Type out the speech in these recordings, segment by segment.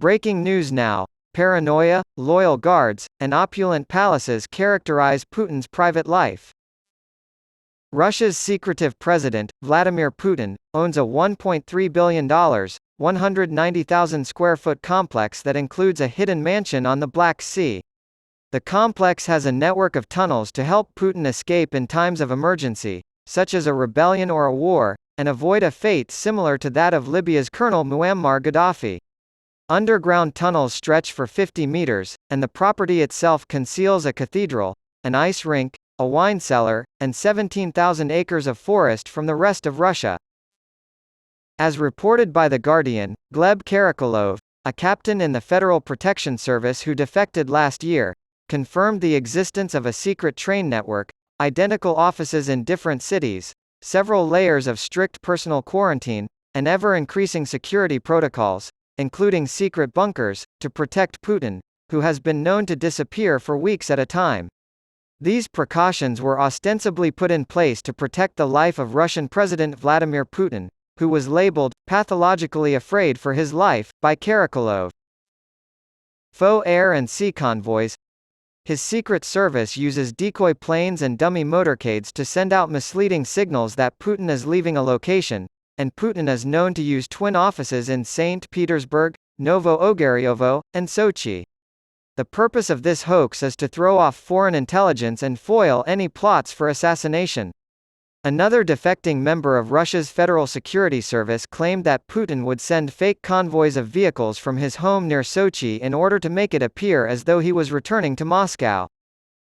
Breaking news now. Paranoia, loyal guards, and opulent palaces characterize Putin's private life. Russia's secretive president, Vladimir Putin, owns a $1.3 billion, 190,000 square foot complex that includes a hidden mansion on the Black Sea. The complex has a network of tunnels to help Putin escape in times of emergency, such as a rebellion or a war, and avoid a fate similar to that of Libya's Colonel Muammar Gaddafi. Underground tunnels stretch for 50 meters, and the property itself conceals a cathedral, an ice rink, a wine cellar, and 17,000 acres of forest from the rest of Russia. As reported by The Guardian, Gleb Karakulov, a captain in the Federal Protection Service who defected last year, confirmed the existence of a secret train network, identical offices in different cities, several layers of strict personal quarantine, and ever-increasing security protocols, including secret bunkers, to protect Putin, who has been known to disappear for weeks at a time. These precautions were ostensibly put in place to protect the life of Russian President Vladimir Putin, who was labeled pathologically afraid for his life by Karakulov. Faux air and sea convoys. His secret service uses decoy planes and dummy motorcades to send out misleading signals that Putin is leaving a location, and Putin is known to use twin offices in St. Petersburg, Novo Ogaryovo, and Sochi. The purpose of this hoax is to throw off foreign intelligence and foil any plots for assassination. Another defecting member of Russia's Federal Security Service claimed that Putin would send fake convoys of vehicles from his home near Sochi in order to make it appear as though he was returning to Moscow.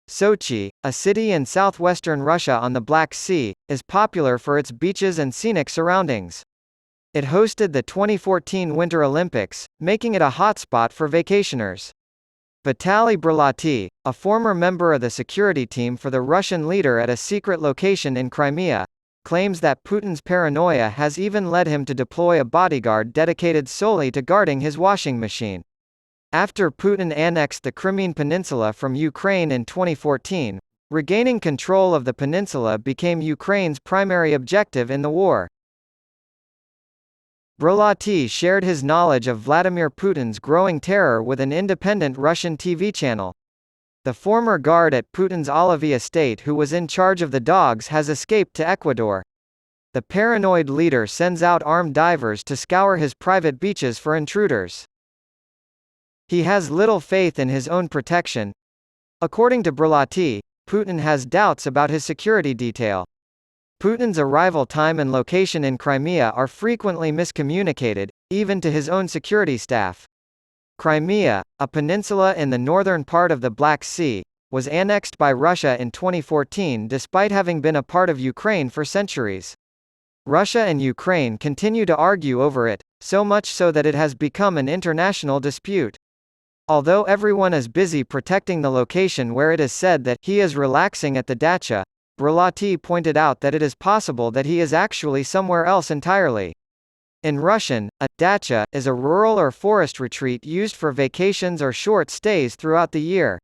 Sochi, a city in southwestern Russia on the Black Sea, is popular for its beaches and scenic surroundings. It hosted the 2014 Winter Olympics, making it a hotspot for vacationers. Vitaly Brylati, a former member of the security team for the Russian leader at a secret location in Crimea, claims that Putin's paranoia has even led him to deploy a bodyguard dedicated solely to guarding his washing machine. After Putin annexed the Crimean Peninsula from Ukraine in 2014, regaining control of the peninsula became Ukraine's primary objective in the war. Brylati shared his knowledge of Vladimir Putin's growing terror with an independent Russian TV channel. The former guard at Putin's Olivi estate who was in charge of the dogs has escaped to Ecuador. The paranoid leader sends out armed divers to scour his private beaches for intruders. He has little faith in his own protection. According to Brylati, Putin has doubts about his security detail. Putin's arrival time and location in Crimea are frequently miscommunicated, even to his own security staff. Crimea, a peninsula in the northern part of the Black Sea, was annexed by Russia in 2014 despite having been a part of Ukraine for centuries. Russia and Ukraine continue to argue over it, so much so that it has become an international dispute. Although everyone is busy protecting the location where it is said that he is relaxing at the dacha, Brylati pointed out that it is possible that he is actually somewhere else entirely. In Russian, a dacha is a rural or forest retreat used for vacations or short stays throughout the year.